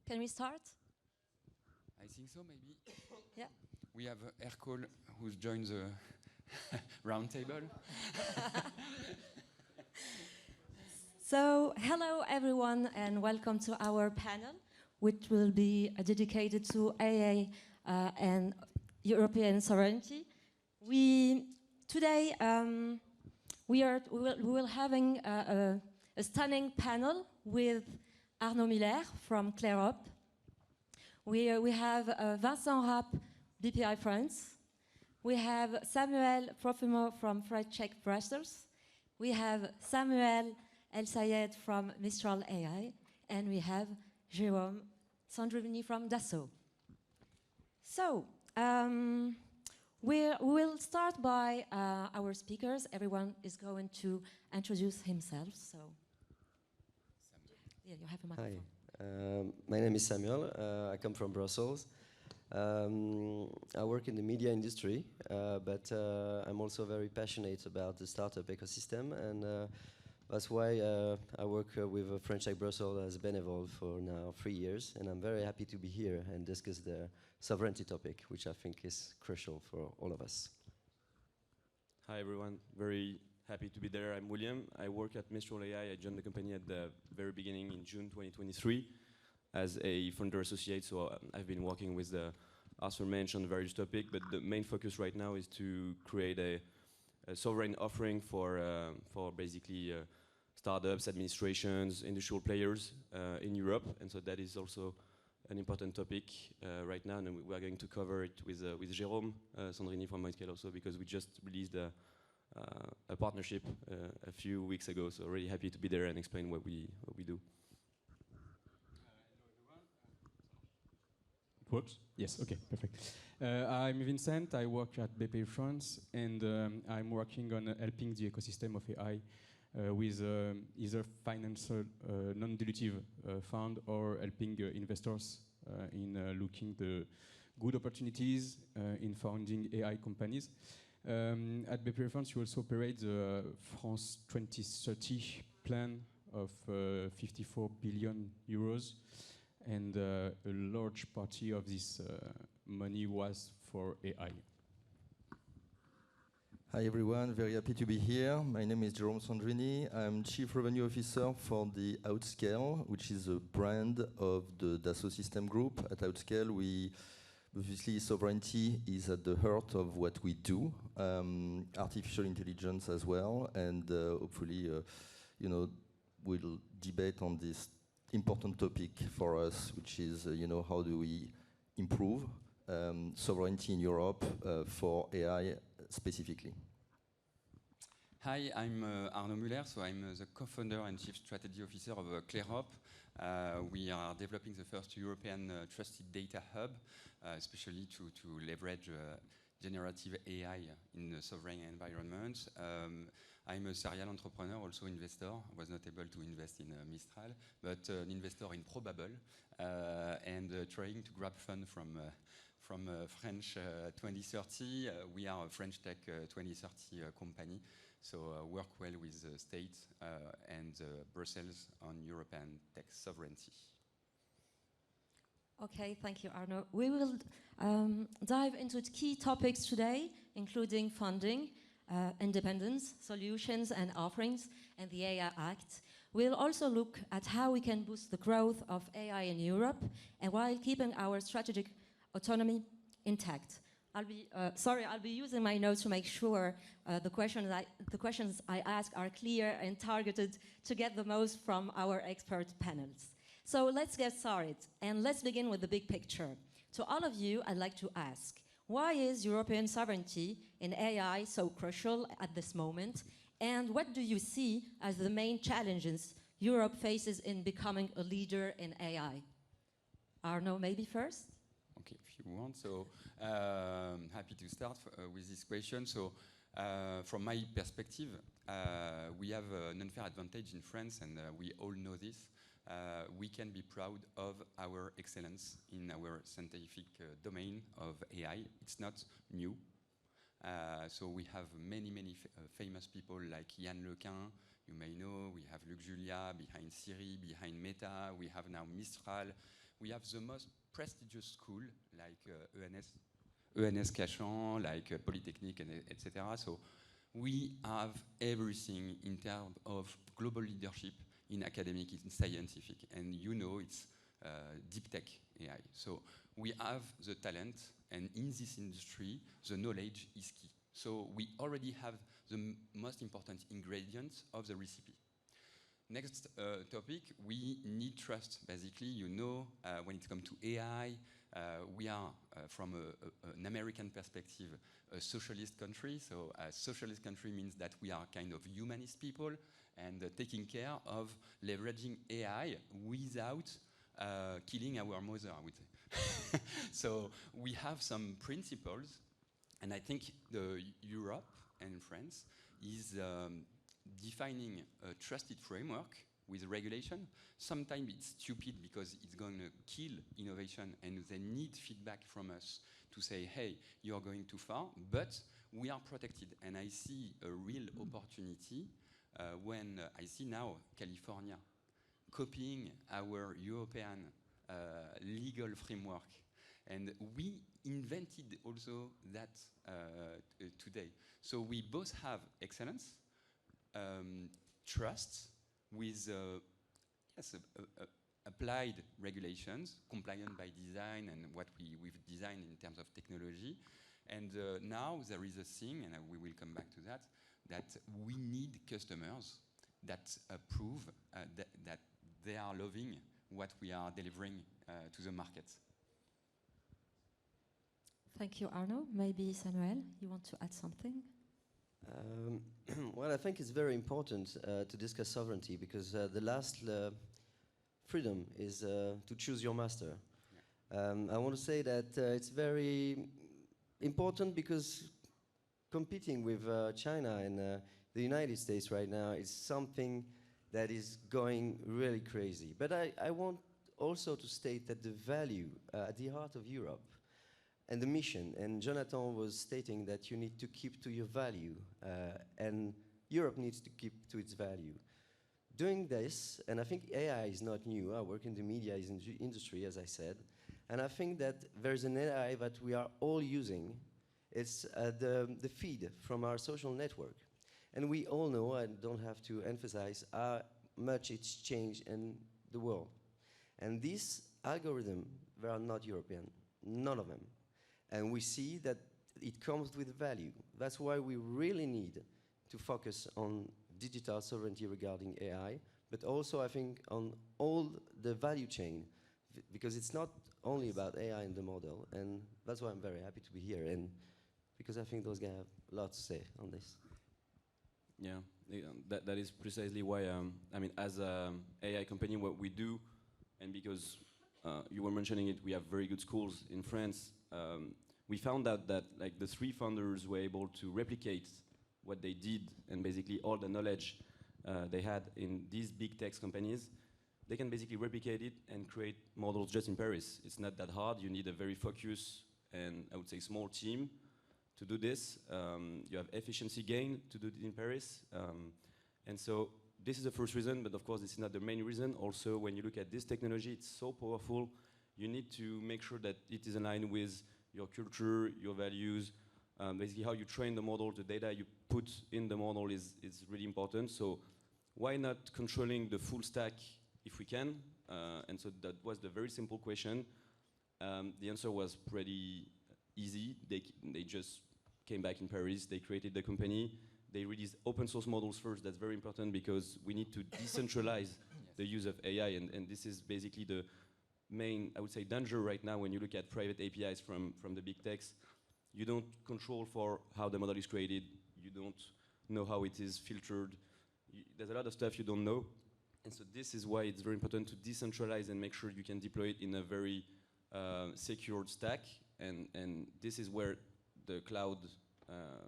Can we start? I think so, maybe. Yeah. We have Ercole who's joined the round table. So, hello everyone and welcome to our panel, which will be dedicated to AI and European sovereignty. Today we will having a stunning panel with Arnaud Muller from Cleyrop. We have Vincent Rapp, Bpifrance. We have Samuel Profumo from French Czech Brewers. We have Samuel El Sayed from Mistral AI, and we have Jérôme Sandrini from Dassault. So, we will start by our speakers. Everyone is going to introduce himself. So, yeah, you have a microphone. Hi, my name is Samuel. I come from Brussels. I work in the media industry, but I'm also very passionate about the startup ecosystem, and that's why I work with French Tech Brussels as Benevol for now 3 years, and I'm very happy to be here and discuss the sovereignty topic, which I think is crucial for all of us. Hi everyone, very happy to be there. I'm William. I work at Mistral AI. I joined the company at the very beginning in June 2023 as a founder associate, so I've been working with the Arthur mentioned on various topics, but the main focus right now is to create a sovereign offering for basically startups, administrations, industrial players in Europe, and so that is also an important topic right now, and we are going to cover it with Jérôme Sandrini from Mistral also, because we just released a partnership a few weeks ago, so really happy to be there and explain what we do. It works? Yes, okay, perfect. I'm Vincent, I work at Bpifrance, and I'm working on helping the ecosystem of AI with either financial non-dilutive fund or helping investors in looking the good opportunities in founding AI companies. At Bpifrance, you also operate the France 2030 plan of 54 billion euros. And a large party of this money was for AI. Hi everyone, very happy to be here. My name is Jérôme Sandrini. I'm Chief Revenue Officer for the Outscale, which is a brand of the Dassault Systèmes group. At Outscale, obviously sovereignty is at the heart of what we do, artificial intelligence as well, and hopefully, we'll debate on this important topic for us, which is, how do we improve sovereignty in Europe for AI specifically. Hi, I'm Arnaud Muller, so I'm the co-founder and chief strategy officer of Cleyrop. We are developing the first European trusted data hub, especially to leverage generative AI in the sovereign environment. I'm a serial entrepreneur, also investor. I was not able to invest in Mistral, but an investor in Probable, and trying to grab fund from French 2030. We are a French Tech 2030 company, so work well with the state and Brussels on European tech sovereignty. Okay, thank you, Arnaud. We will dive into key topics today, including funding, independence, solutions and offerings, and the AI Act. We'll also look at how we can boost the growth of AI in Europe, and while keeping our strategic autonomy intact. I'll be using my notes to make sure the questions I ask are clear and targeted to get the most from our expert panels. So let's get started, and let's begin with the big picture. To all of you, I'd like to ask, why is European sovereignty in AI so crucial at this moment? And what do you see as the main challenges Europe faces in becoming a leader in AI? Arnaud, maybe first? Okay, if you want. So happy to start with this question. So from my perspective, we have an unfair advantage in France, and we all know this. We can be proud of our excellence in our scientific domain of AI. It's not new. So we have many famous people like Yann Lequin, you may know. We have Luc Julia behind Siri, behind Meta. We have now Mistral. we have the most prestigious school, like ENS Cachan, like Polytechnique, and etc. So we have everything in terms of global leadership in academic, in scientific, and you know it's deep tech AI. So we have the talent, and in this industry, the knowledge is key. So we already have the most important ingredients of the recipe. Next topic, we need trust. Basically, you know, when it comes to AI, we are, from an American perspective, a socialist country. So a socialist country means that we are kind of humanist people and taking care of leveraging AI without killing our mother, I would say. So we have some principles, and I think Europe and France is defining a trusted framework with regulation. Sometimes it's stupid because it's going to kill innovation, and they need feedback from us to say, hey, you're going too far, but we are protected. And I see a real opportunity when I see now California copying our European legal framework. And we invented also that today. So we both have excellence, trust with applied regulations, compliant by design and what we've designed in terms of technology. And now there is a thing, and we will come back to that, that we need customers that prove that they are loving what we are delivering to the market. Thank you, Arnaud. Maybe Samuel, you want to add something? Well, I think it's very important to discuss sovereignty because the last freedom is to choose your master. Yeah. I want to say that it's very important because competing with China and the United States right now is something that is going really crazy. But I want also to state that the value at the heart of Europe and the mission, and Jonathan was stating that you need to keep to your value, and Europe needs to keep to its value. Doing this, and I think AI is not new, I work in the media industry, as I said, and I think that there's an AI that we are all using. It's the feed from our social network. And we all know, I don't have to emphasize, how much it's changed in the world. And these algorithms, they are not European, none of them. And we see that it comes with value. That's why we really need to focus on digital sovereignty regarding AI, but also I think on all the value chain, because it's not only about AI and the model, and that's why I'm very happy to be here, and because I think those guys have a lot to say on this. Yeah, that is precisely why, I mean, as an AI company, what we do, and because you were mentioning it, we have very good schools in France. We found out that like the three founders were able to replicate what they did, and basically all the knowledge they had in these big tech companies, they can basically replicate it and create models just in Paris. It's not that hard. You need a very focused and I would say small team to do this. You have efficiency gain to do it in Paris. And so this is the first reason, but of course this is not the main reason. Also, when you look at this technology, it's so powerful. You need to make sure that it is aligned with your culture, your values, basically how you train the model, the data you put in the model is really important. So why not controlling the full stack if we can? And so that was the very simple question. The answer was pretty easy. They just came back in Paris, they created the company, they released open source models first. That's very important because we need to decentralize the use of AI, and this is basically the main, I would say, danger right now when you look at private APIs from the big techs. You don't control for how the model is created, you don't know how it is filtered, there's a lot of stuff you don't know, and so this is why it's very important to decentralize and make sure you can deploy it in a very secured stack, and this is where the cloud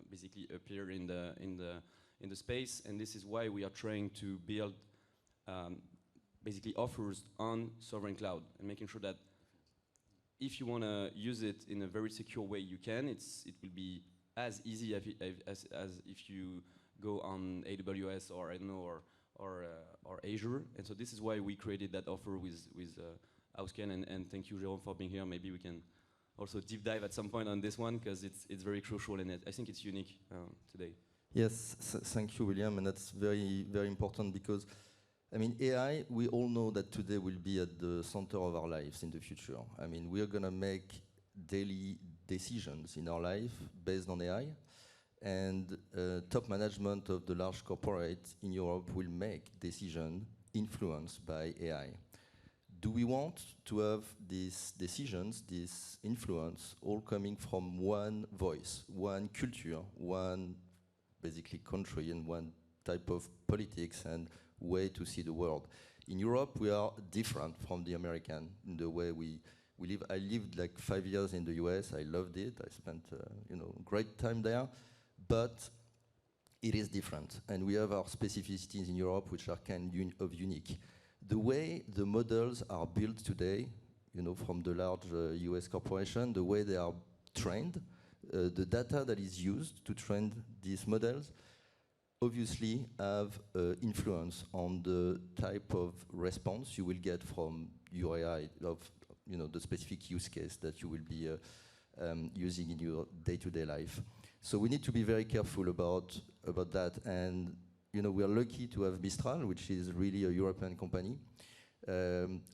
basically appear in the space, and this is why we are trying to build basically offers on sovereign cloud and making sure that if you want to use it in a very secure way, you can. It will be as easy as if you go on AWS or I don't know or Azure, and so this is why we created that offer with Outscale, and thank you, Jérôme, for being here. Maybe we can also deep dive at some point on this one, because it's very crucial, and I think it's unique today. Yes, thank you, William, and that's very, very important because, I mean, AI, we all know that today will be at the center of our lives in the future. I mean, we are going to make daily decisions in our life based on AI, and top management of the large corporate in Europe will make decisions influenced by AI. Do we want to have these decisions, this influence, all coming from one voice, one culture, one basically country, and one type of politics and way to see the world? In Europe, we are different from the American in the way we live. I lived like 5 years in the US. I loved it. I spent great time there, but it is different, and we have our specificities in Europe, which are kind of unique. The way the models are built today, from the large US corporation, the way they are trained, the data that is used to train these models, obviously have influence on the type of response you will get from your AI, of the specific use case that you will be using in your day-to-day life. So we need to be very careful about that, and we are lucky to have Mistral, which is really a European company.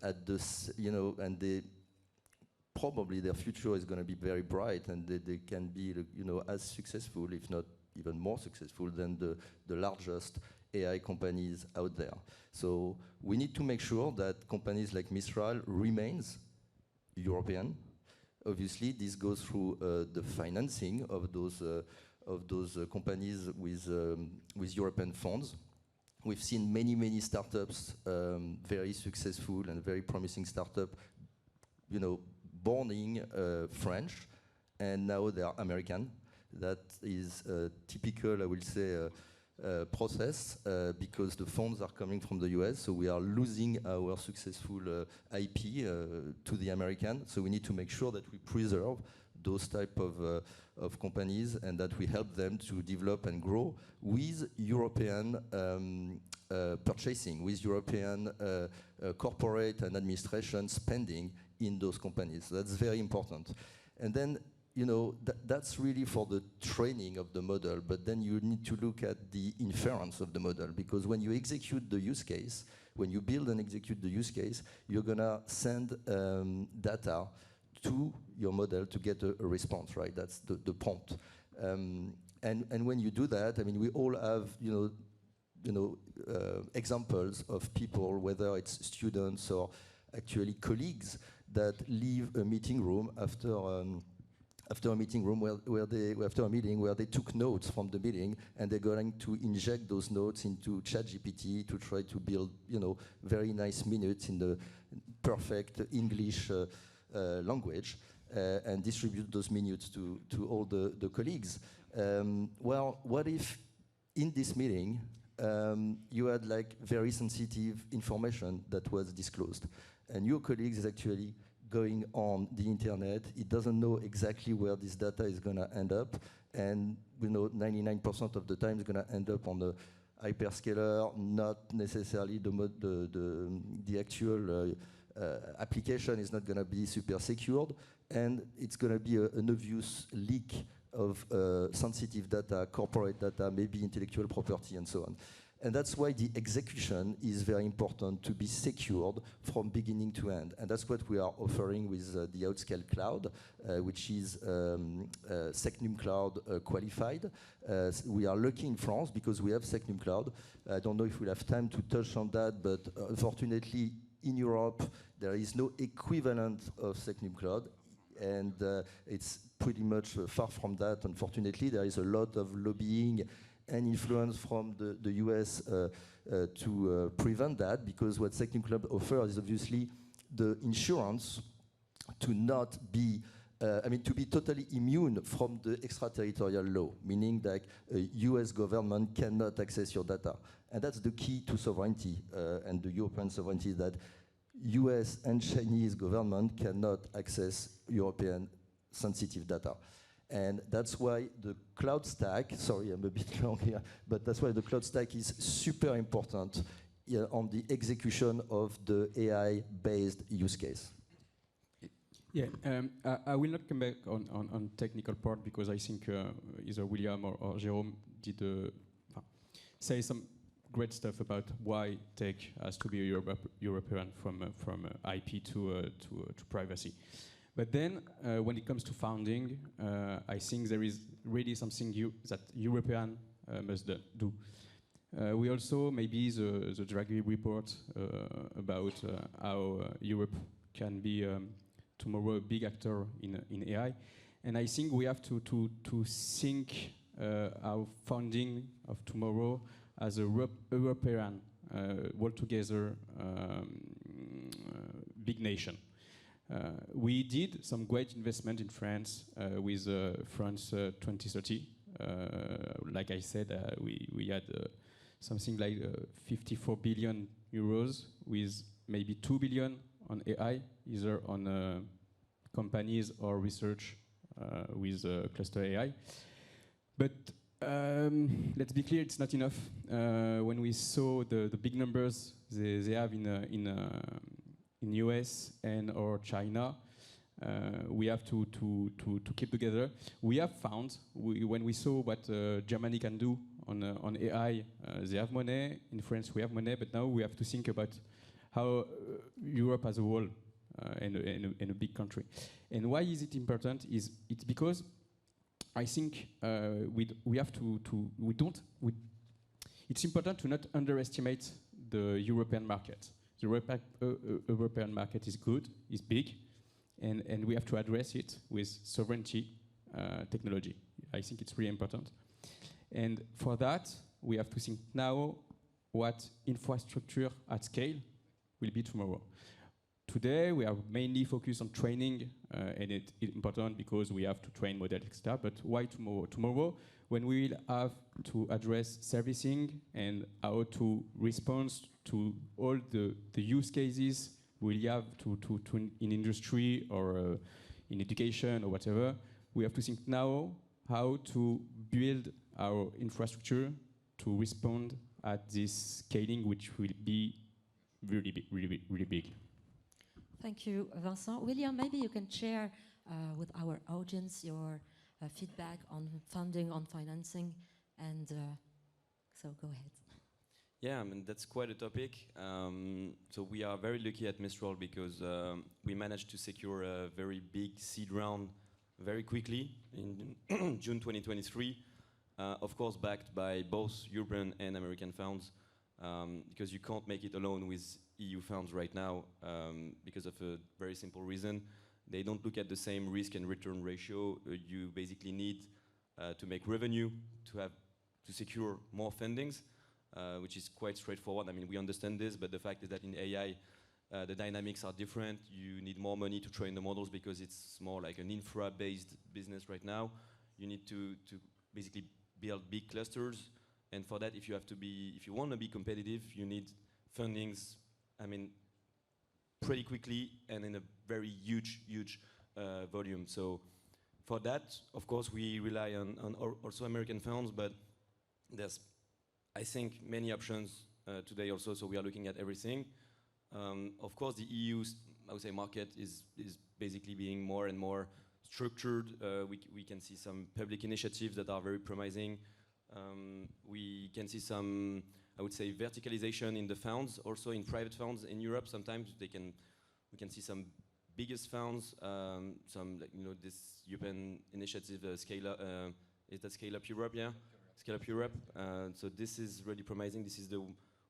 At this, and they probably their future is going to be very bright, and they can be, as successful, if not even more successful than the largest AI companies out there. So we need to make sure that companies like Mistral remains European. Obviously, this goes through the financing of those companies with European funds. We've seen many startups, very successful and very promising startup, born French, and now they are American. That is a typical, I will say, process because the funds are coming from the US, so we are losing our successful IP to the American. So we need to make sure that we preserve those type of companies, and that we help them to develop and grow with European purchasing, with European corporate and administration spending in those companies. So that's very important. And then, that's really for the training of the model, but then you need to look at the inference of the model, because when you execute the use case, when you build and execute the use case, you're gonna send data to your model to get a response, right? That's the prompt. And when you do that, I mean, we all have, examples of people, whether it's students or actually colleagues, that leave a meeting room after a meeting room after a meeting where they took notes from the meeting, and they're going to inject those notes into ChatGPT to try to build, very nice minutes in the perfect English language, and distribute those minutes to all the colleagues. Well, what if in this meeting you had like very sensitive information that was disclosed, and your colleague is actually going on the internet, it doesn't know exactly where this data is going to end up, and 99% of the time it's going to end up on the hyperscaler, not necessarily the actual application is not going to be super secured, and it's going to be an obvious leak of sensitive data, corporate data, maybe intellectual property, and so on. And that's why the execution is very important, to be secured from beginning to end. And that's what we are offering with the Outscale Cloud, which is Secnum Cloud qualified. We are lucky in France because we have Secnum Cloud. I don't know if we'll have time to touch on that, but unfortunately in Europe there is no equivalent of Secnum Cloud, and it's pretty much far from that. Unfortunately, there is a lot of lobbying and influence from the US to prevent that, because what Secnum Cloud offers is obviously the insurance to not be, to be totally immune from the extraterritorial law, meaning that US government cannot access your data. And that's the key to sovereignty and the European sovereignty, that US and Chinese government cannot access European sensitive data. And that's why the cloud stack, sorry, I'm a bit long here, but that's why the cloud stack is super important yeah, on the execution of the AI-based use case. Yeah, I will not come back on technical part because I think either William or Jérôme did say some great stuff about why tech has to be European from IP to privacy. But then, when it comes to founding, I think there is really something that European must do. We also, maybe the Draghi report about how Europe can be tomorrow a big actor in AI. And I think we have to think our founding of tomorrow as a European, altogether big nation. We did some great investment in France with France 2030. Like I said, we had something like 54 billion euros with maybe 2 billion on AI, either on companies or research with cluster AI. But let's be clear, it's not enough. When we saw the big numbers they have in US and or China, we have to keep together. We have found, when we saw what Germany can do on AI, they have money. In France, we have money, but now we have to think about how Europe as a whole in a big country. And why is it important? It's because I think we have it's important to not underestimate the European market. The European market is good, is big, and we have to address it with sovereignty technology. I think it's really important. And for that, we have to think now what infrastructure at scale will be tomorrow. Today, we are mainly focused on training, and it's important because we have to train models, etc. But why tomorrow? Tomorrow, when we will have to address servicing and how to respond to all the use cases we have to in industry or in education or whatever, we have to think now how to build our infrastructure to respond at this scaling, which will be really big, really big. Thank you, Vincent. William, maybe you can share with our audience your feedback on funding, on financing, and so go ahead. Yeah, I mean, that's quite a topic. So we are very lucky at Mistral because we managed to secure a very big seed round very quickly in June 2023. Of course, backed by both European and American funds, because you can't make it alone with EU funds right now because of a very simple reason. They don't look at the same risk and return ratio. You basically need to make revenue to secure more fundings, which is quite straightforward. I mean, we understand this, but the fact is that in AI, the dynamics are different. You need more money to train the models because it's more like an infra-based business right now. You need to basically build big clusters, and for that, if you want to be competitive, you need fundings. I mean, pretty quickly and in a very huge volume. So for that, of course, we rely on also American funds, but there's, I think, many options today also. So we are looking at everything. Of course, the EU, I would say, market is basically being more and more structured. We can see some public initiatives that are very promising. We can see some, I would say, verticalization in the funds, also in private funds in Europe. Sometimes we can see some biggest funds, some this European initiative, Scale Up, is that Scale Up Europe? Yeah, Scale Up Europe. So this is really promising. This is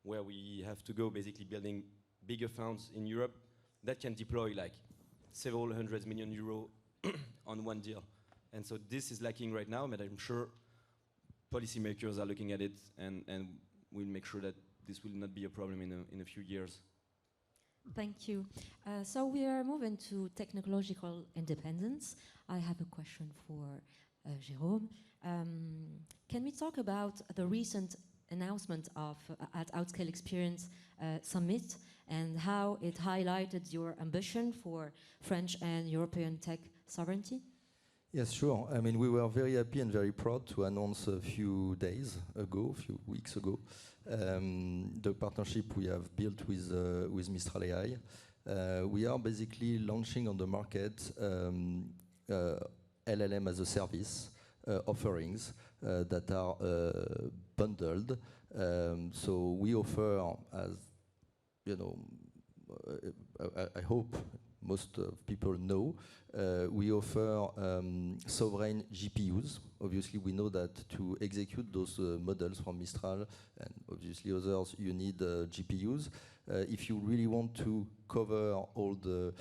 where we have to go, basically building bigger funds in Europe that can deploy like several hundred million euros on one deal. And so this is lacking right now, but I'm sure policymakers are looking at it and we'll make sure that this will not be a problem in a few years. Thank you. So we are moving to technological independence. I have a question for Jérôme. Can we talk about the recent announcement of at Outscale Experience Summit and how it highlighted your ambition for French and European tech sovereignty? Yes, sure. I mean, we were very happy and very proud to announce a few days ago, a few weeks ago, the partnership we have built with Mistral AI. We are basically launching on the market LLM as a service offerings that are bundled. So we offer, as you know, I hope most people know, we offer sovereign GPUs. Obviously, we know that to execute those models from Mistral and obviously others, you need GPUs. If you really want to cover all the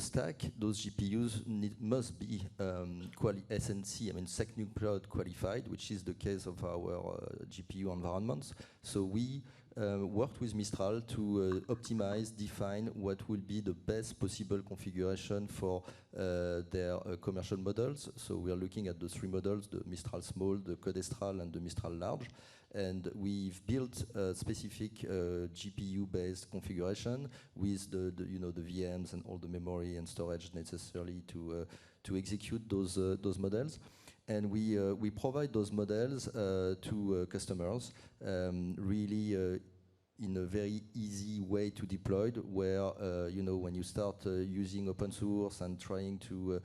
stack, those GPUs must be SNC, I mean SecNum Cloud qualified, which is the case of our GPU environments. So we worked with Mistral to optimize, define what will be the best possible configuration for their commercial models. So we are looking at the three models, the Mistral Small, the Codestral, and the Mistral Large. And we've built a specific GPU-based configuration with the VMs and all the memory and storage necessarily to execute those models. And we provide those models to customers really in a very easy way to deploy, where when you start using open source and trying to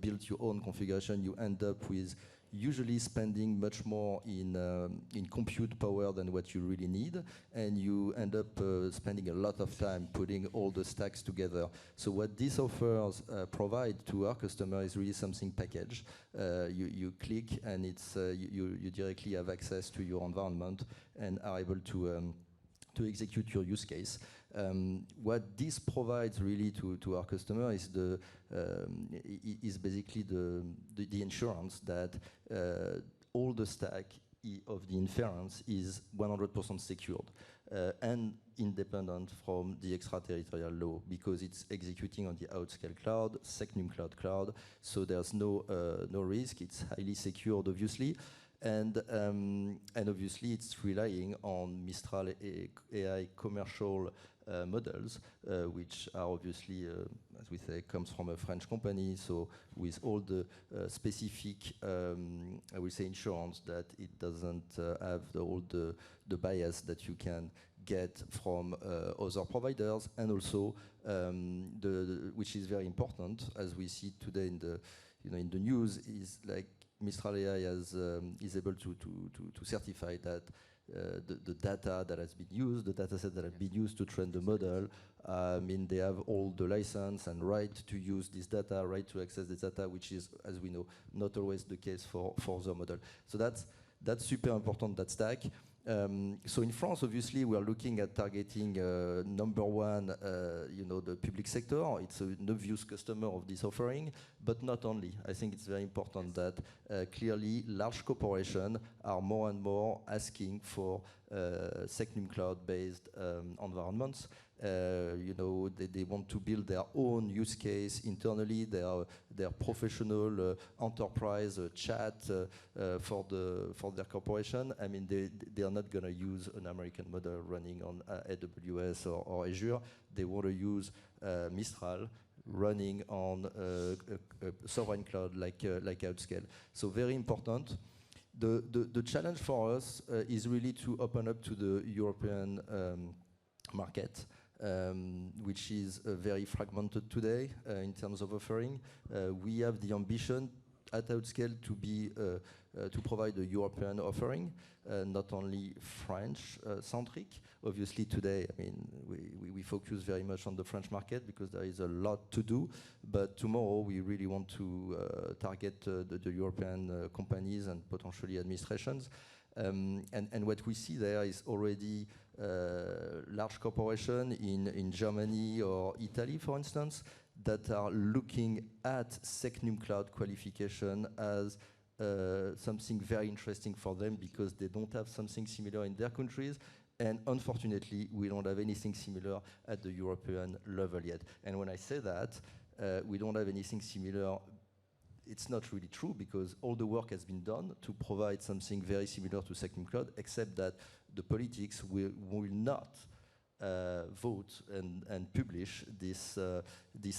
build your own configuration, you end up with usually spending much more in compute power than what you really need, and you end up spending a lot of time putting all the stacks together. So what these offers provide to our customer is really something packaged. You click and it's you directly have access to your environment and are able to execute your use case. What this provides really to our customer is basically the insurance that all the stack of the inference is 100% secured and independent from the extraterritorial law, because it's executing on the outscale cloud, SecNum Cloud, so there's no risk. It's highly secured, obviously. And obviously, it's relying on Mistral AI commercial models, which are obviously, as we say, comes from a French company. So with all the specific, I would say, insurance that it doesn't have all the bias that you can get from other providers, and also which is very important, as we see today in the news, is like Mistral AI is able to certify that the data that has been used, the data set that have been used to train the model, they have all the license and right to use this data, right to access this data, which is, as we know, not always the case for the model. So that's super important, that stack. So in France, obviously, we are looking at targeting number one, the public sector. It's an obvious customer of this offering, but not only. I think it's very important that clearly large corporations are more and more asking for SecNum Cloud-based environments. They want to build their own use case internally, their professional enterprise chat for their corporation. I mean, they are not going to use an American model running on AWS or Azure. They want to use Mistral running on a sovereign cloud like Outscale. So very important. The challenge for us is really to open up to the European market, which is very fragmented today in terms of offering. We have the ambition at Outscale to provide a European offering, not only French-centric. Obviously today, I mean, we focus very much on the French market because there is a lot to do, but tomorrow we really want to target the European companies and potentially administrations. And what we see there is already large corporations in Germany or Italy, for instance, that are looking at SecNum Cloud qualification as something very interesting for them, because they don't have something similar in their countries. And unfortunately, we don't have anything similar at the European level yet. And when I say that, we don't have anything similar, it's not really true, because all the work has been done to provide something very similar to SecNum Cloud, except that the politics will not vote and publish this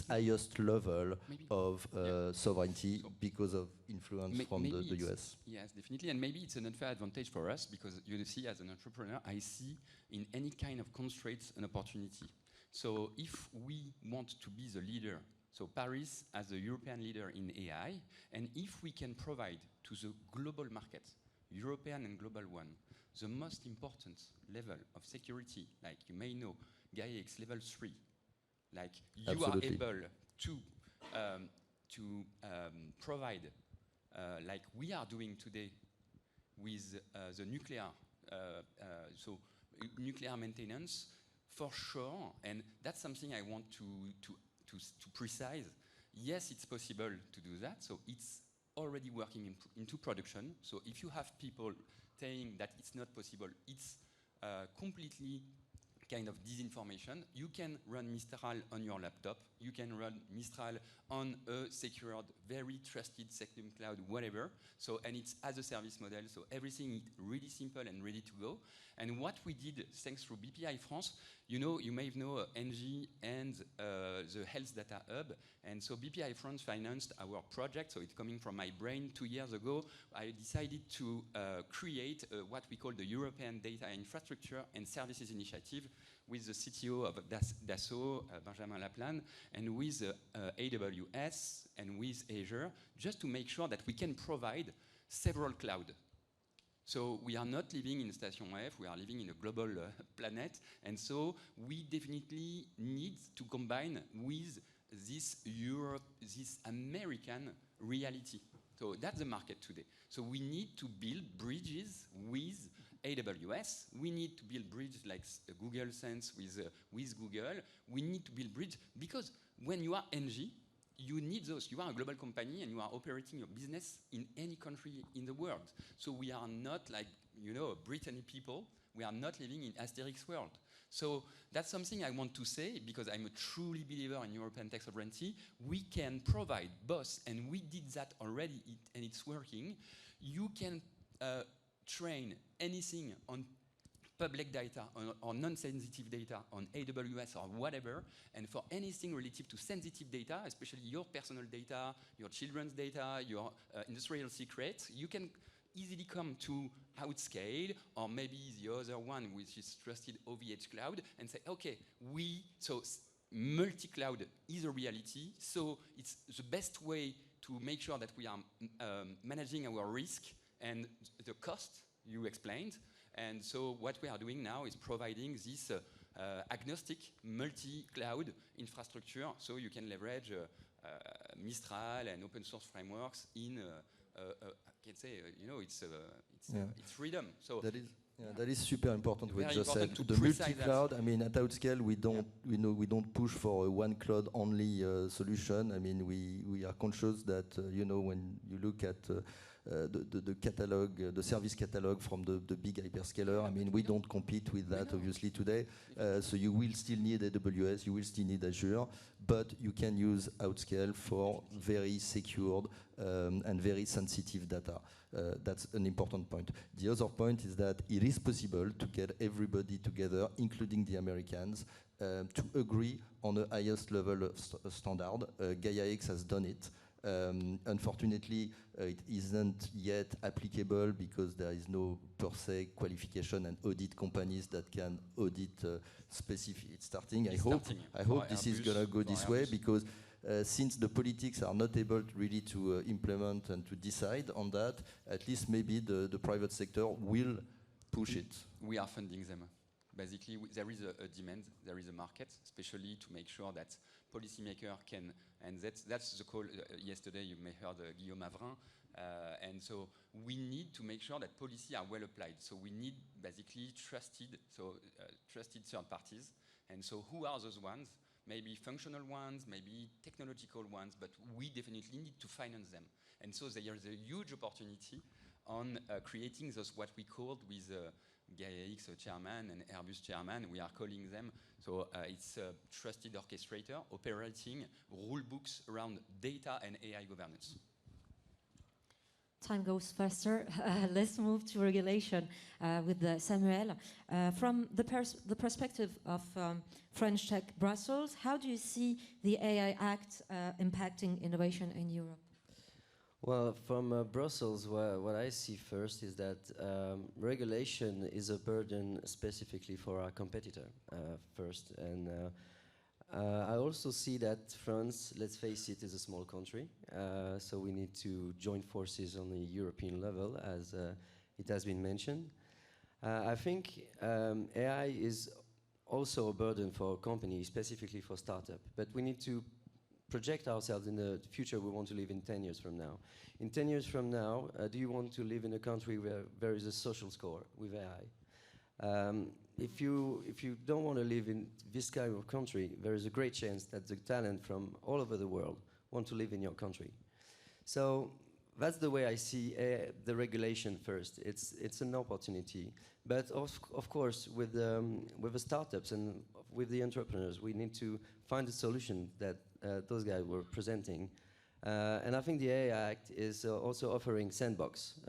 highest level of sovereignty because of influence from the US. Yes, definitely, and maybe it's an unfair advantage for us because you see, as an entrepreneur, I see in any kind of constraints an opportunity. So if we want to be the leader, so Paris as a European leader in AI, and if we can provide to the global market, European and global one, the most important level of security, like you may know, GAIA-X level 3, like you Absolutely. are able to provide, like we are doing today with the nuclear, so nuclear maintenance, for sure, and that's something I want to precise. Yes, it's possible to do that, so it's already working into production. So if you have people saying that it's not possible, it's completely kind of disinformation. You can run Mistral on your laptop. You can run Mistral on a secured, very trusted Systèmes cloud, whatever. So, and it's as a service model. So everything is really simple and ready to go. And what we did, thanks to Bpifrance, you know, you may know NG and the Health Data Hub. And so Bpifrance financed our project. So it's coming from my brain 2 years ago. I decided to create what we call the European Data Infrastructure and Services Initiative with the CTO of Dassault, Benjamin Laplan, and with AWS and with Azure, just to make sure that we can provide several clouds. So we are not living in Station F, we are living in a global planet, and so we definitely need to combine with this American reality. So that's the market today. So we need to build bridges with AWS. We need to build bridges like Google Sense with Google. We need to build bridges because when you are NG, you need those. You are a global company and you are operating your business in any country in the world. So we are not like, you know, Brittany people. We are not living in Asterix world. So that's something I want to say because I'm a truly believer in European tech sovereignty. We can provide both, and we did that already, and it's working. You can train anything on public data or non-sensitive data on AWS or whatever, and for anything related to sensitive data, especially your personal data, your children's data, your industrial secrets, you can easily come to Outscale or maybe the other one, which is trusted OVH Cloud, and say, okay, so multi-cloud is a reality, so it's the best way to make sure that we are managing our risk and the cost you explained. And so what we are doing now is providing this agnostic multi-cloud infrastructure, so you can leverage Mistral and open source frameworks in, I can say, you know, it's freedom. So that is super important. We just said to the multi-cloud. I mean, at Outscale, we don't push for a one cloud only solution. I mean, we are conscious that you know, when you look at the catalog, the service catalog from the big hyperscaler. I mean, we don't compete with that obviously today. So you will still need AWS, you will still need Azure, but you can use Outscale for very secured and very sensitive data. That's an important point. The other point is that it is possible to get everybody together, including the Americans, to agree on the highest level of standard. GAIA-X has done it. Unfortunately, it isn't yet applicable because there is no per se qualification and audit companies that can audit specific. It's starting. I hope this is gonna go this way because since the politics are not able really to implement and to decide on that, at least maybe the private sector will push it. We are funding them. Basically, there is a demand, there is a market, especially to make sure that policymaker can, and that's the call yesterday, you may heard Guillaume Avrin, and so we need to make sure that policy are well applied. So we need basically trusted third parties. And so who are those ones? Maybe functional ones, maybe technological ones, but we definitely need to finance them. And so there is a huge opportunity on creating those, what we called with GAIA-X chairman and Airbus chairman, we are calling them. So it's a trusted orchestrator operating rule books around data and AI governance. time goes faster. Let's move to regulation with Samuel. From the perspective of French Tech Brussels, how do you see the AI Act impacting innovation in Europe? Well, from Brussels, what I see first is that regulation is a burden specifically for our competitor first. And I also see that France, let's face it, is a small country. So we need to join forces on the European level, as it has been mentioned. I think AI is also a burden for companies, specifically for startup. But we need to project ourselves in the future we want to live in 10 years from now. In 10 years from now, do you want to live in a country where there is a social score with AI? If you don't want to live in this kind of country, there is a great chance that the talent from all over the world want to live in your country. So that's the way I see the regulation first. It's an opportunity. But of course, with the startups and with the entrepreneurs, we need to find a solution that those guys were presenting. And I think the AI Act is also offering sandbox.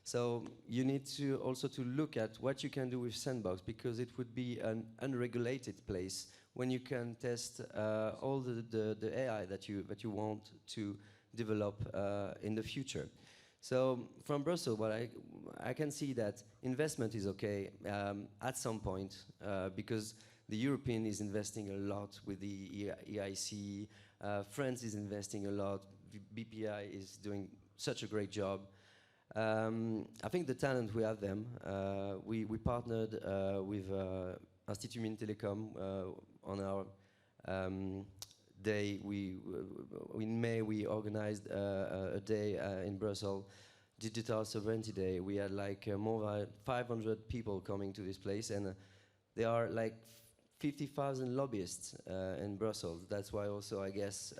So you need to also to look at what you can do with sandbox, because it would be an unregulated place when you can test all the AI that you want to develop in the future. So from Brussels, what I can see that investment is okay at some point because the European is investing a lot with the EIC. France is investing a lot. BPI is doing such a great job. I think the talent, we have them. We partnered with Institut Mines Telecom on our day. In May, we organized a day in Brussels, Digital Sovereignty Day. We had like more than 500 people coming to this place, and there are like 50,000 lobbyists in Brussels. That's why also, I guess,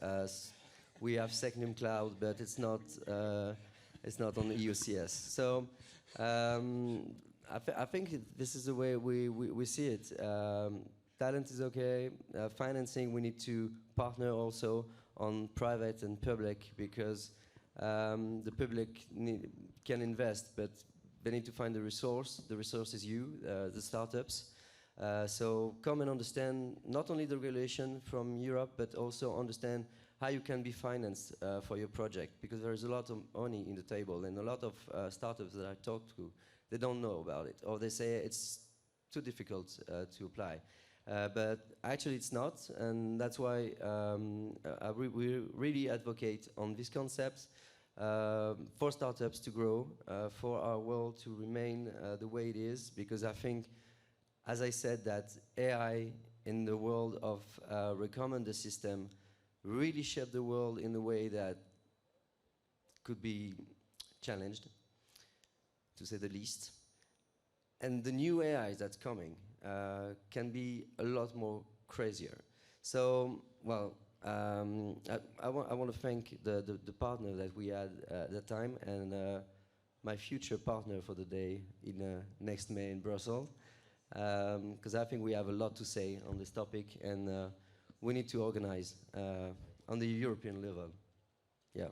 we have Secnum Cloud, but it's not on the EUCS. So I think this is the way we see it. Talent is okay. Financing, we need to partner also on private and public, because the public can invest, but they need to find the resource. The resource is you, the startups. So come and understand not only the regulation from Europe, but also understand how you can be financed for your project, because there is a lot of money in the table, and a lot of startups that I talk to, they don't know about it, or they say it's too difficult to apply. But actually it's not, and that's why we really advocate on these concepts for startups to grow, for our world to remain the way it is, because I think, as I said, that AI in the world of recommender system really shape the world in a way that could be challenged, to say the least. And the new AI that's coming can be a lot more crazier. So, well, I want to thank the partner that we had at that time, and my future partner for the day in next May in Brussels, because I think we have a lot to say on this topic, and we need to organize on the European level. Yeah.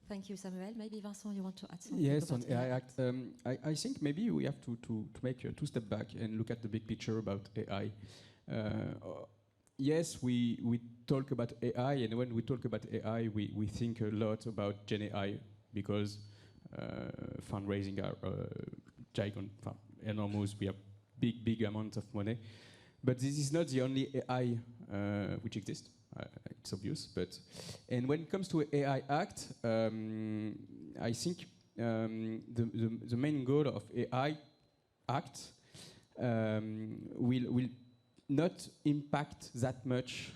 Thank you, Samuel. Maybe Vincent, you want to add something? Yes, about on AI Act. I think maybe we have to make a two-step back and look at the big picture about AI. Yes, we talk about AI, and when we talk about AI, we think a lot about Gen AI, because fundraising are enormous. We have big amounts of money. But this is not the only AI which exists. It's obvious. And when it comes to AI Act, I think the main goal of AI Act will not impact that much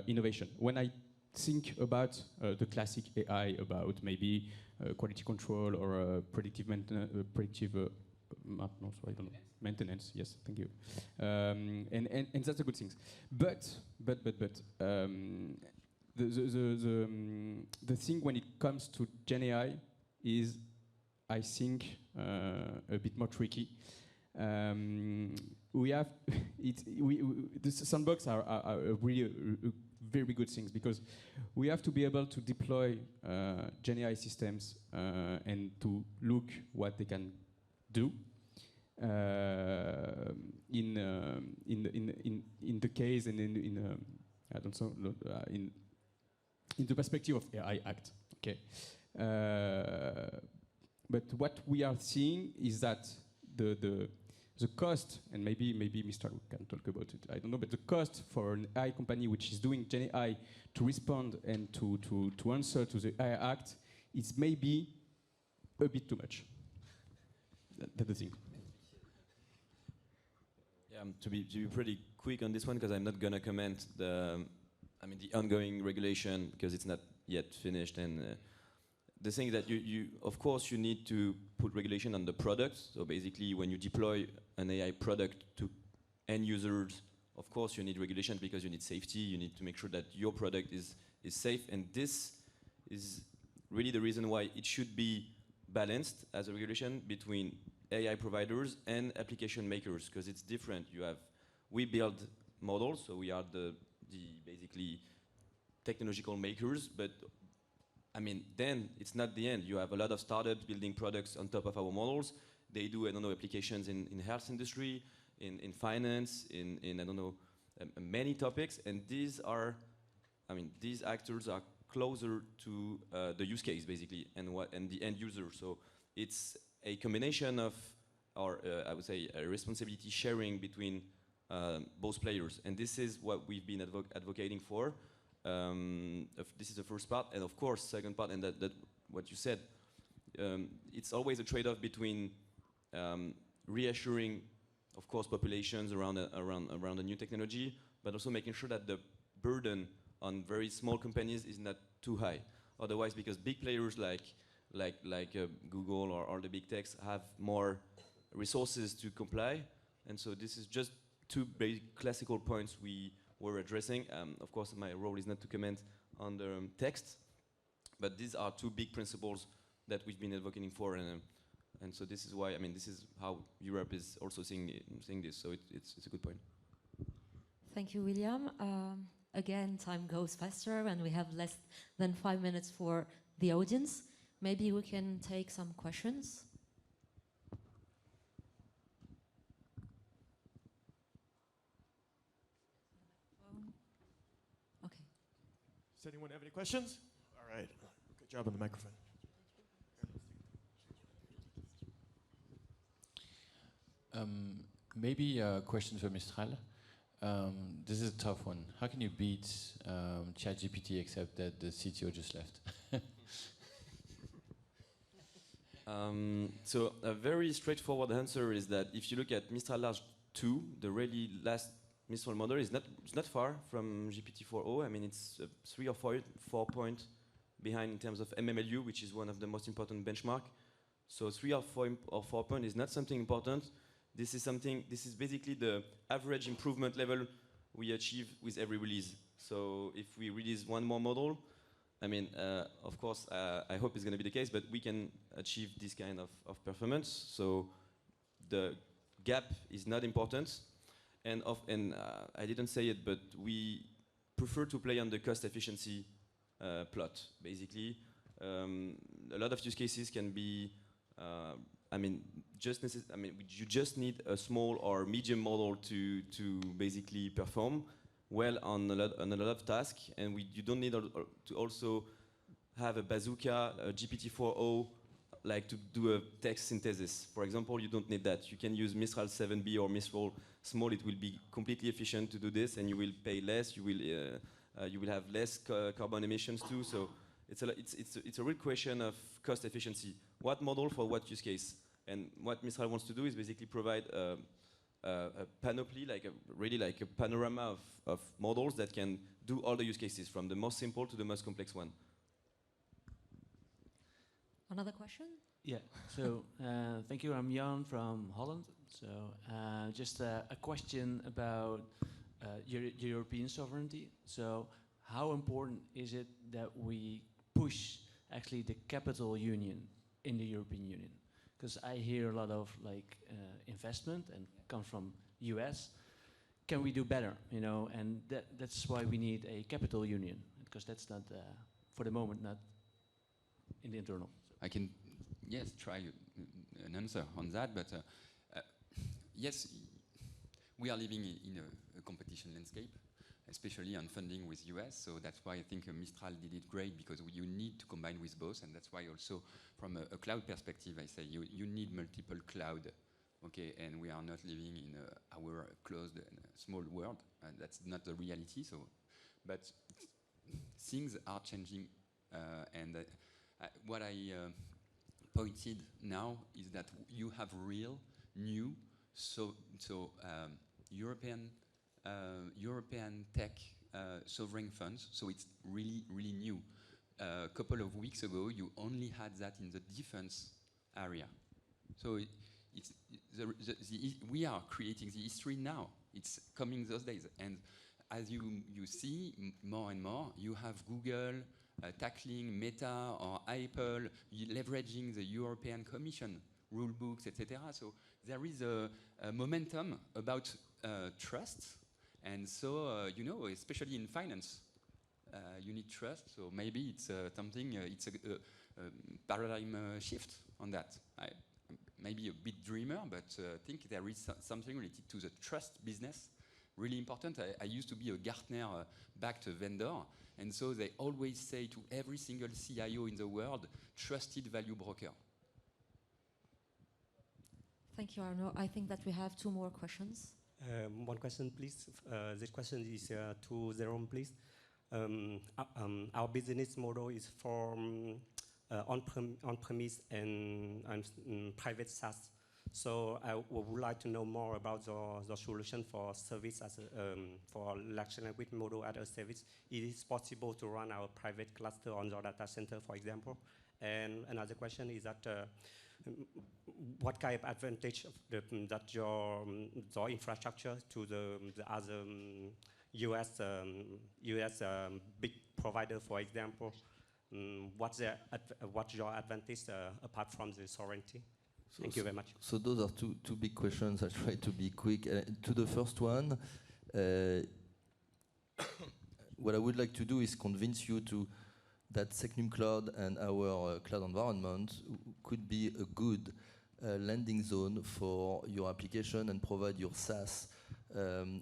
innovation. When I think about the classic AI, about maybe quality control or predictive maintenance, I don't know. Maintenance, yes, thank you. And that's a good thing. But the thing when it comes to Gen AI is, I think, a bit more tricky. We have the sandbox are really very good things, because we have to be able to deploy Gen AI systems and to look what they can do in the case and I don't know in the perspective of AI Act. Okay, but what we are seeing is that the cost, and maybe Mistral can talk about it, I don't know, but the cost for an AI company which is doing Gen AI to respond and to answer to the AI Act is maybe a bit too much. That's the thing. Yeah, to be pretty quick on this one, because I'm not gonna comment the ongoing regulation, because it's not yet finished, and the thing that you of course you need to put regulation on the product. So basically, when you deploy an AI product to end users, of course you need regulation because you need safety. You need to make sure that your product is safe, and this is really the reason why it should be balanced as a regulation between AI providers and application makers, because it's different. We build models, so we are the basically technological makers, but I mean, then it's not the end. You have a lot of startups building products on top of our models. They do, I don't know, applications in health industry, in finance, in I don't know, many topics, and these actors are closer to the use case basically, and the end user. So it's a combination of, I would say, a responsibility sharing between both players, and this is what we've been advocating for. This is the first part, and of course, second part, and that what you said. It's always a trade-off between reassuring, of course, populations around a new technology, but also making sure that the burden on very small companies is not too high. Otherwise, because big players like Google or all the big techs have more resources to comply, and so this is just two basic classical points we were addressing. Of course, my role is not to comment on the text, but these are two big principles that we've been advocating for, and so this is why, I mean, this is how Europe is also seeing this. So it's a good point. Thank you, William. Again, time goes faster, and we have less than 5 minutes for the audience. Maybe we can take some questions. Okay. Does anyone have any questions? All right. Good job on the microphone. Maybe a question for Mistral. This is a tough one. How can you beat ChatGPT except that the CTO just left? So a very straightforward answer is that if you look at Mistral Large 2, the really last Mistral model is not far from GPT-4o. I mean, it's 3 or 4 points behind in terms of MMLU, which is one of the most important benchmark. So 3 or 4 points is not something important. This is basically the average improvement level we achieve with every release. So if we release one more model, I mean, of course, I hope it's going to be the case, but we can achieve this kind of performance. So the gap is not important. And I didn't say it, but we prefer to play on the cost efficiency plot, basically. A lot of use cases can be, you just need a small or medium model to basically perform well on a lot of tasks, and you don't need to also have a bazooka, a GPT-4o, like to do a text synthesis. For example, you don't need that. You can use Mistral 7B or Mistral Small. It will be completely efficient to do this, and you will pay less. You will have less carbon emissions too. So it's a real question of cost efficiency. What model for what use case? And what Mistral wants to do is basically provide a panoply, like a panorama of models that can do all the use cases, from the most simple to the most complex one. Another question? Yeah, so thank you. I'm Jan from Holland. So just a question about European sovereignty. So how important is it that we push actually the capital union in the European Union? Because I hear a lot of investment and come from US. can we do better? And that's why we need a capital union, because that's not, for the moment, not in the internal. I can, yes, try an answer on that, but yes, we are living in a competition landscape, especially on funding with US, so that's why I think Mistral did it great, because you need to combine with both, and that's why also from a cloud perspective, I say you need multiple cloud, okay, and we are not living in our closed and small world, and that's not the reality, so, but things are changing, and what I pointed now is that you have real, new, European tech sovereign funds, so it's really, really new. A couple of weeks ago, you only had that in the defense area. So we are creating the history now. It's coming those days. And as you see more and more, you have Google tackling Meta or Apple, leveraging the European Commission rule books, etc. So there is a momentum about trust. And so, especially in finance, you need trust. So maybe it's something, it's a paradigm shift on that. Maybe a bit dreamer, but I think there is something related to the trust business, really important. I used to be a Gartner-backed vendor, and so they always say to every single CIO in the world, trusted value broker. Thank you, Arnaud. I think that we have 2 more questions. One question, please. This question is to Jérôme, please. Our business model is from on-premise and private SaaS. So I would like to know more about the solution for service as for large language model as a service. It is possible to run our private cluster on the data center, for example. And another question is that what kind of advantage that your infrastructure to the other US big provider, for example, what's your advantage apart from the sovereignty? Thank you very much. So those are two big questions. I'll try to be quick. To the first one, what I would like to do is convince you that Secnum Cloud and our cloud environment could be a good landing zone for your application and provide your SaaS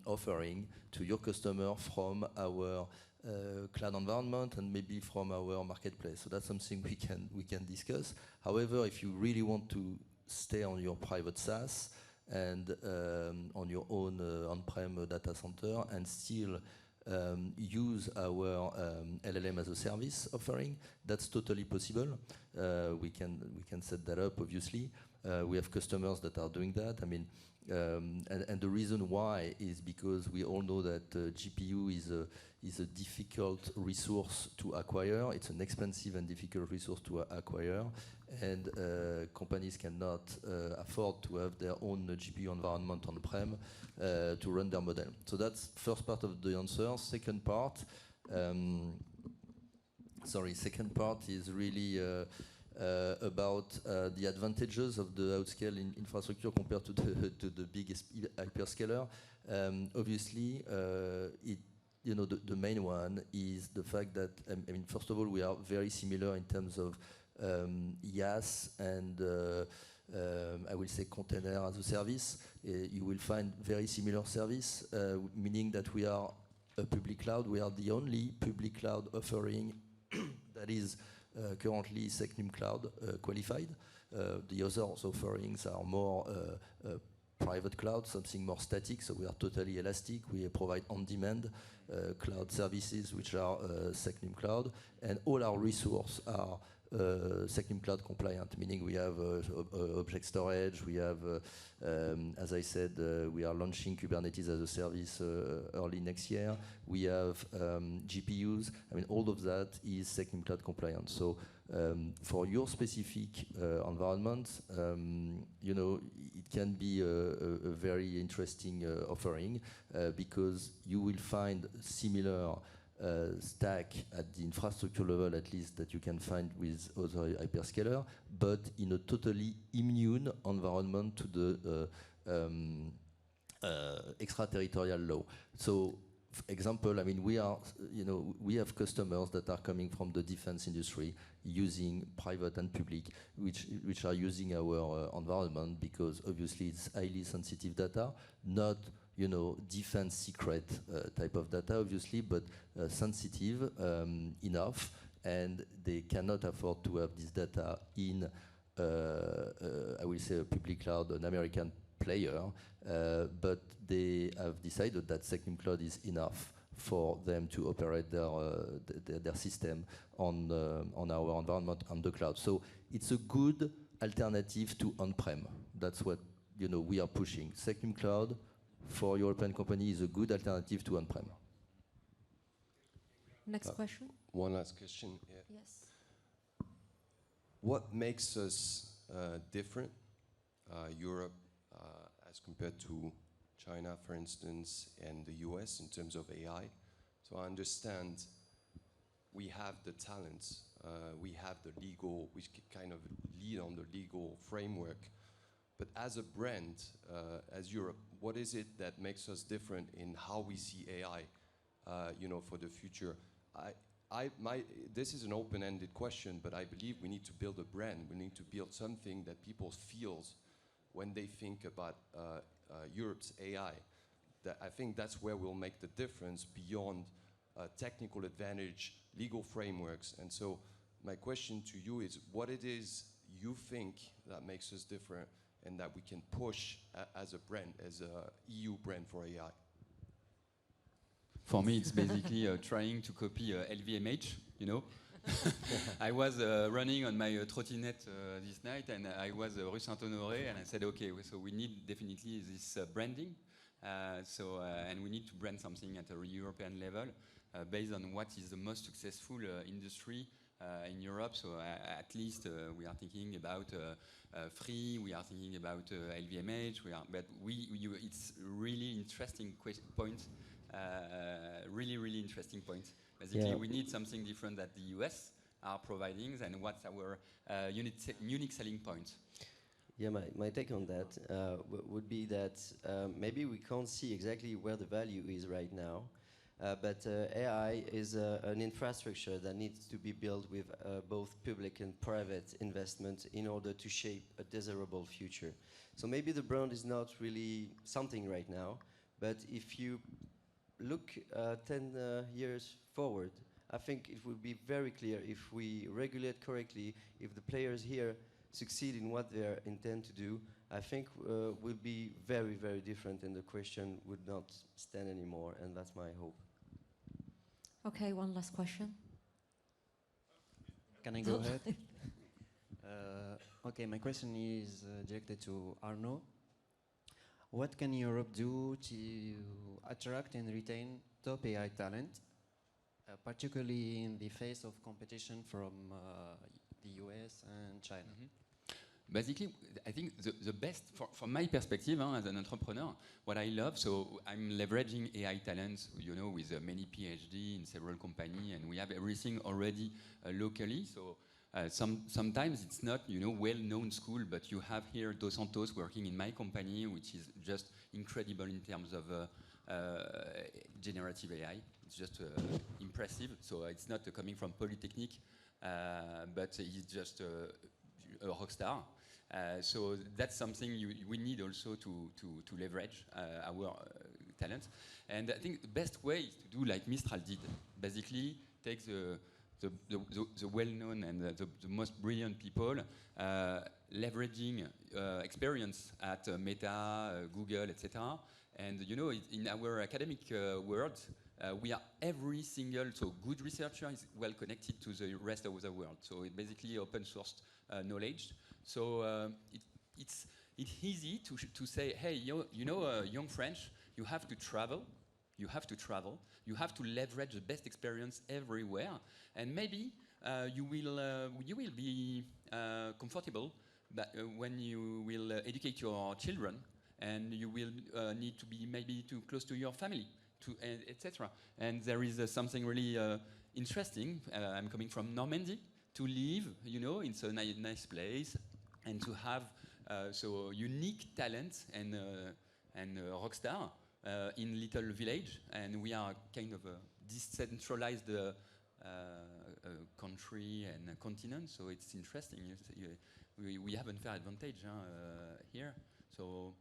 offering to your customer from our cloud environment and maybe from our marketplace. So that's something we can discuss. However, if you really want to stay on your private SaaS and on your own on-prem data center and still use our LLM as a service offering, that's totally possible. We can set that up, obviously. We have customers that are doing that. I mean, and the reason why is because we all know that GPU is a difficult resource to acquire. It's an expensive and difficult resource to acquire, and companies cannot afford to have their own GPU environment on-prem to run their model. So that's first part of the answer. Second part is really about the advantages of the outscale infrastructure compared to the biggest hyperscaler. Obviously, the main one is the fact that, first of all, we are very similar in terms of IaaS and I will say container as a service. You will find very similar service, meaning that we are a public cloud. We are the only public cloud offering that is currently Secnum Cloud qualified. The other offerings are more private cloud, something more static, so we are totally elastic. We provide on-demand cloud services, which are Secnum Cloud, and all our resources are Secnum Cloud compliant, meaning we have object storage, we have, as I said, we are launching Kubernetes as a service early next year. We have GPUs. All of that is Secnum Cloud compliant. So for your specific environment, it can be a very interesting offering because you will find similar stack at the infrastructure level, at least, that you can find with other hyperscaler, but in a totally immune environment to the extraterritorial law. So, example, I mean, we have customers that are coming from the defense industry using private and public, which are using our environment because obviously it's highly sensitive data, not defense secret type of data, obviously, but sensitive enough, and they cannot afford to have this data in, I will say, a public cloud, an American player, but they have decided that Secnum Cloud is enough for them to operate their system on our environment on the cloud. So it's a good alternative to on-prem. That's what we are pushing. Secnum Cloud for European company is a good alternative to on-prem. Next question. One last question. Yeah. Yes. What makes us different, Europe, as compared to China, for instance, and the US in terms of AI? So I understand we have the talents, we have the legal, we kind of lead on the legal framework. But as a brand, as Europe, what is it that makes us different in how we see AI, for the future? This is an open-ended question, but I believe we need to build a brand. We need to build something that people feel when they think about Europe's AI. I think that's where we'll make the difference beyond technical advantage, legal frameworks. And so my question to you is, what it is you think that makes us different and that we can push as a brand, as a EU brand for AI? For me, it's basically trying to copy LVMH, I was running on my trottinette this night, and I was Rue Saint-Honoré, and I said, okay, so we need definitely this branding. And we need to brand something at a European level based on what is the most successful industry in Europe. So at least we are thinking about Free, we are thinking about LVMH, it's really interesting point. Really interesting point. Basically, we need something different that the US are providing, and what's our unique selling point. Yeah, my take on that would be that maybe we can't see exactly where the value is right now, but AI is an infrastructure that needs to be built with both public and private investment in order to shape a desirable future. So maybe the brand is not really something right now, but if you look 10 years forward, I think it will be very clear if we regulate correctly, if the players here succeed in what they intend to do, I think will be very, very different, and the question would not stand anymore, and that's my hope. Okay, one last question. Can I go ahead? Okay, my question is directed to Arnaud. What can Europe do to attract and retain top AI talent, particularly in the face of competition from the US and China? Basically, I think the best, from my perspective as an entrepreneur, what I love, so I'm leveraging AI talents, with many PhD in several companies, and we have everything already locally. So sometimes it's not, well-known school, but you have here Dos Santos working in my company, which is just incredible in terms of generative AI. It's just impressive. So it's not coming from Polytechnique, but he's just a rock star. So that's something we need also to leverage our talents. And I think the best way is to do like Mistral did. Basically, take the well-known and the most brilliant people, leveraging experience at Meta, Google, etc. And in our academic world, we are every single good researcher is well connected to the rest of the world. So it's basically open source knowledge. So it's easy to say, hey, young French, you have to travel. You have to leverage the best experience everywhere, and maybe you will be comfortable when you will educate your children, and you will need to be maybe too close to your family, etc. And there is something really interesting. I'm coming from Normandy, to live, in a nice place, and to have so unique talents and and rockstar in little village, and we are kind of a decentralized country and continent, so it's interesting. We have unfair advantage here, so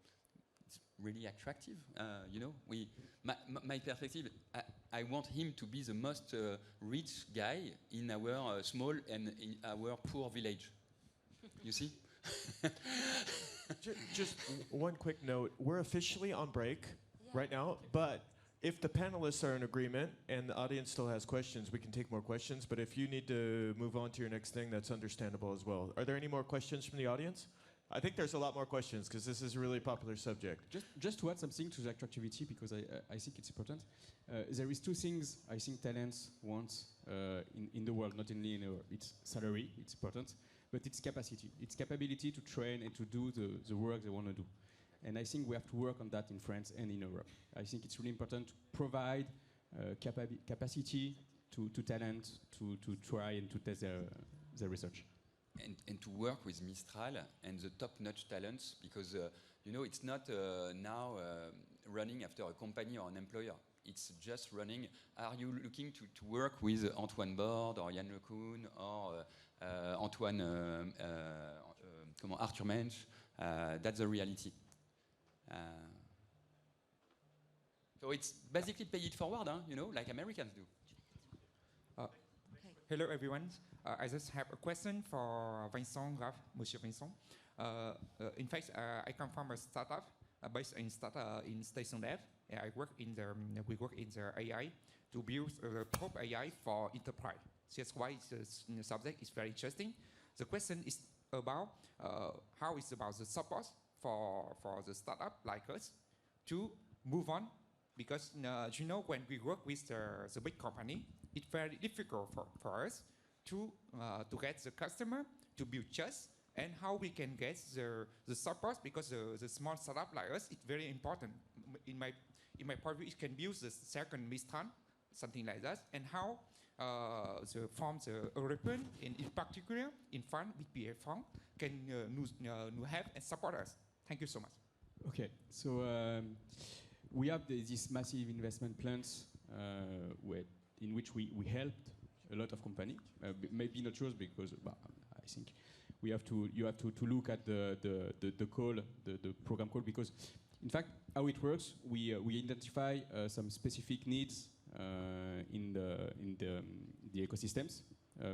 it's really attractive. You know, my perspective, I want him to be the most rich guy in our small and in our poor village. You see? Just one quick note. We're officially on break right now, but if the panelists are in agreement and the audience still has questions, we can take more questions. But if you need to move on to your next thing, that's understandable as well. Are there any more questions from the audience? I think there's a lot more questions because this is a really popular subject. Just to add something to the attractivity, because I think it's important. There is two things I think talents want in the world, not only in Europe. It's salary, it's important, but it's capacity. It's capability to train and to do the work they want to do. And I think we have to work on that in France and in Europe. I think it's really important to provide capacity to talent to try and to test their research. And to work with Mistral and the top-notch talents, because you know, it's not now running after a company or an employer. It's just running. Are you looking to work with Antoine Borde or Yann LeCun or Antoine Arthur Mensch? That's the reality. So it's basically pay it forward, you know, like Americans do. Hello, everyone. I just have a question for Vincent, Rapp, Monsieur Vincent. In fact, I come from a startup based in Station Lab. I work in we work in the AI to build a top AI for enterprise. That's why the subject is very interesting. The question is about how it's about the support for the startup like us to move on, because you know, when we work with the big company, it's very difficult for us to get the customer to build trust, and how we can get the support, because the small startup like us, it's very important. In my point of view, it can build the second Mistral, something like that, and how the firms European, in particular in France, Bpifrance, can have and support us. Thank you so much. Okay, so we have these massive investment plans in which we helped a lot of companies. Maybe not yours, because I think you have to look at the call, the program call, because in fact how it works, we identify some specific needs in the ecosystems,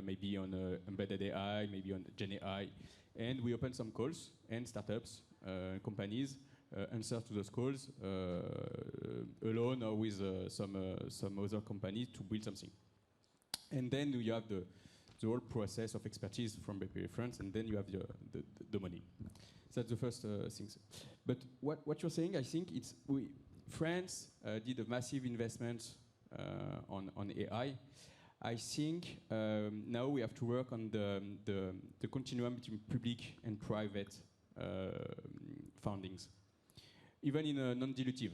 maybe on embedded AI, maybe on Gen AI, and we open some calls, and startups, companies answer to those calls alone or with some other company to build something. And then you have the whole process of expertise from Bpifrance, and then you have the money. So that's the first things. But what you're saying, I think France did a massive investment on AI. I think now we have to work on the continuum between public and private fundings, even in a non-dilutive.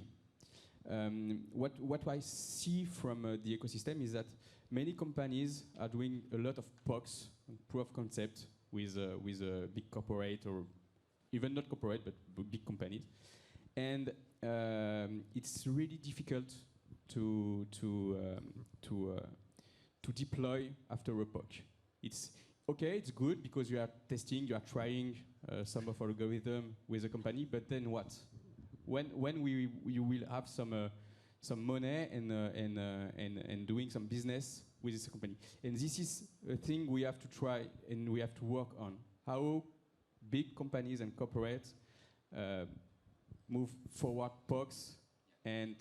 What I see from the ecosystem is that many companies are doing a lot of POCs, proof of concept, with a big corporate, or even not corporate, but big companies, and it's really difficult to deploy after a POC. It's okay, it's good because you are testing, you are trying some of our algorithm with a company, but then what? When you will have some money and doing some business with this company, and this is a thing we have to try and we have to work on. How big companies and corporates move forward POCs and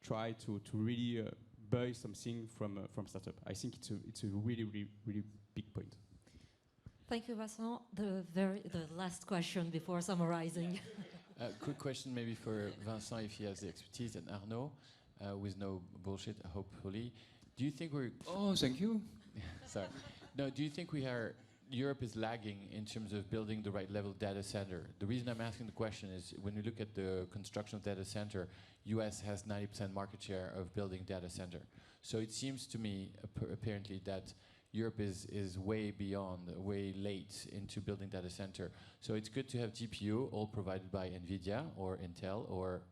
try to really buy something from startup. I think it's a really big point. Thank you, Vincent. The last question before summarizing. Quick question maybe for Vincent, if he has the expertise, and Arnaud, with no bullshit, hopefully. Do you think we're... Oh, thank you. Sorry. No, do you think Europe is lagging in terms of building the right level data center? The reason I'm asking the question is when we look at the construction of data center, US has 90% market share of building data center. So it seems to me, apparently, that Europe is way beyond, way late into building data center. So it's good to have GPU all provided by NVIDIA or Intel or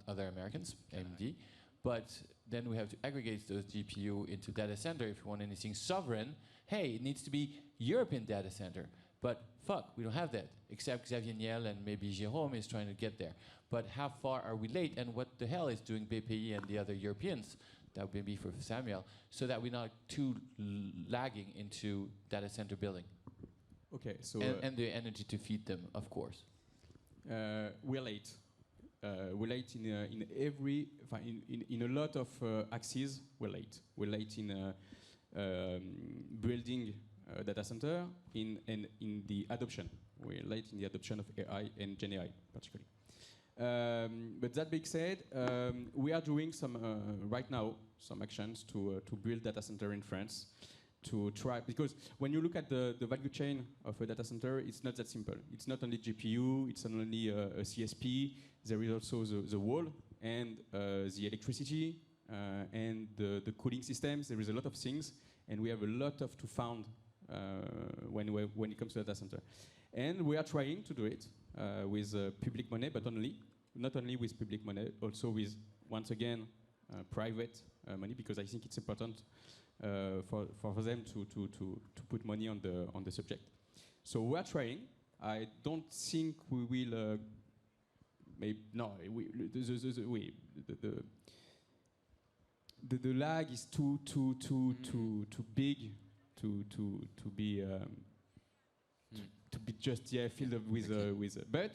other Americans, AMD. But then we have to aggregate those GPU into data center. If you want anything sovereign, hey, it needs to be European data center. But fuck, we don't have that, except Xavier Niel and maybe Jérôme is trying to get there. But how far are we late, and what the hell is doing BPI and the other Europeans? That would be for Samuel, so that we're not too lagging into data center building. Okay, so and the energy to feed them, of course. We're late. We're late in every, in a lot of axes. We're late. We're late in building data center, in the adoption. We're late in the adoption of AI and Gen AI, particularly. But that being said, we are doing some right now some actions to build data center in France, to try, because when you look at the value chain of a data center, it's not that simple. It's not only GPU, it's not only a CSP. There is also the wall and the electricity and the cooling systems. There is a lot of things, and we have a lot of to found when it comes to data center. And we are trying to do it with public money, but not only with public money, also with, once again, private money, because I think it's important for them to put money on the subject. So we are trying. I don't think we will. Maybe no. The lag is too big to be just filled up with. But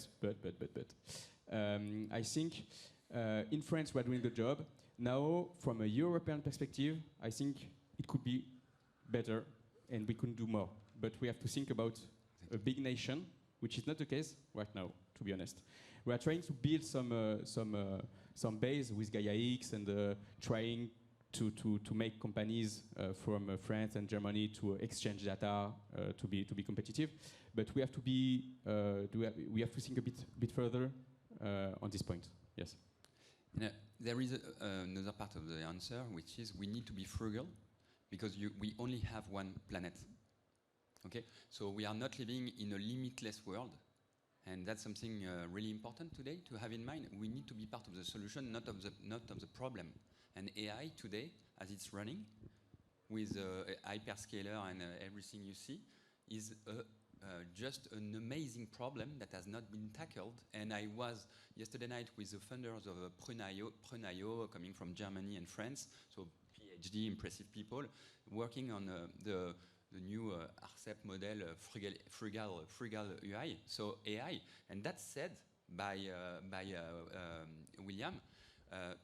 I think in France we are doing the job. Now, from a European perspective, I think it could be better, and we could do more. But we have to think about a big nation, which is not the case right now, to be honest. We are trying to build some base with Gaia X and trying to make companies from France and Germany to exchange data to be competitive. But we have to be we have to think a bit further on this point. Yes. There is another part of the answer, which is we need to be frugal, because we only have one planet. Okay, so we are not living in a limitless world, and that's something really important today to have in mind. We need to be part of the solution, not of the problem. And AI today, as it's running, with hyperscaler and everything you see, is just an amazing problem that has not been tackled. And I was yesterday night with the founders of Profumo, coming from Germany and France, so PhD, impressive people, working on the new RCEP model, frugal UI, so AI. And that's said by William.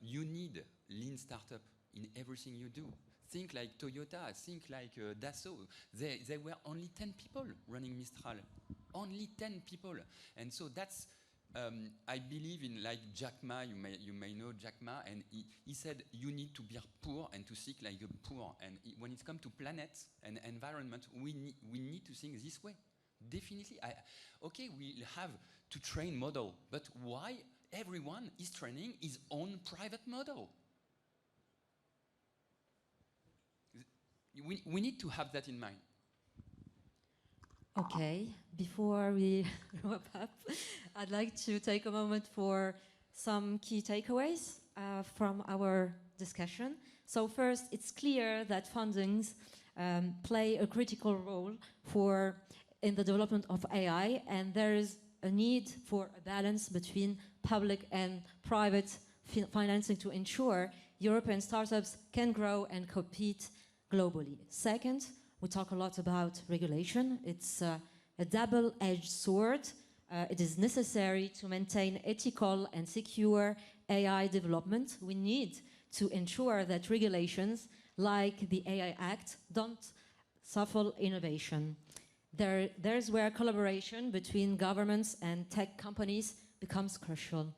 You need lean startup in everything you do. Think like Toyota, think like Dassault. They were only 10 people running Mistral. Only 10 people. And so that's, I believe in like Jack Ma, you may know Jack Ma, and he said you need to be poor and to think like a poor. And when it comes to planet and environment, we need to think this way. Definitely. Okay, we'll have to train model, but why everyone is training his own private model? We need to have that in mind. Okay, before we wrap up, I'd like to take a moment for some key takeaways from our discussion. So first, it's clear that fundings play a critical role in the development of AI, and there is a need for a balance between public and private financing to ensure European startups can grow and compete globally. Second, we talk a lot about regulation. It's a double-edged sword. It is necessary to maintain ethical and secure AI development. We need to ensure that regulations like the AI Act don't stifle innovation. There's where collaboration between governments and tech companies becomes crucial.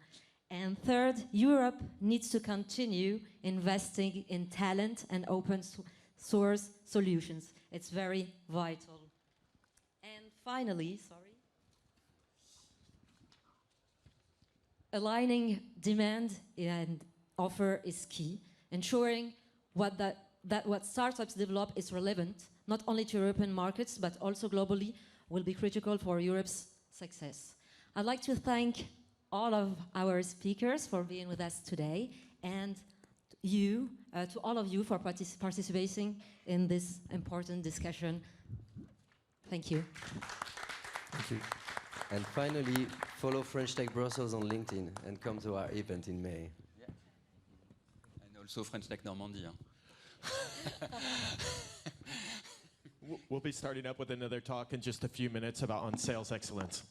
And third, Europe needs to continue investing in talent and open source solutions. It's very vital. And finally, aligning demand and offer is key, ensuring that what startups develop is relevant, not only to European markets, but also globally, will be critical for Europe's success. I'd like to thank all of our speakers for being with us today, and you, to all of you for participating in this important discussion. Thank you. Thank you. And finally, follow French Tech Brussels on LinkedIn and come to our event in May. Yeah. And also French Tech Normandie. We'll be starting up with another talk in just a few minutes about on sales excellence.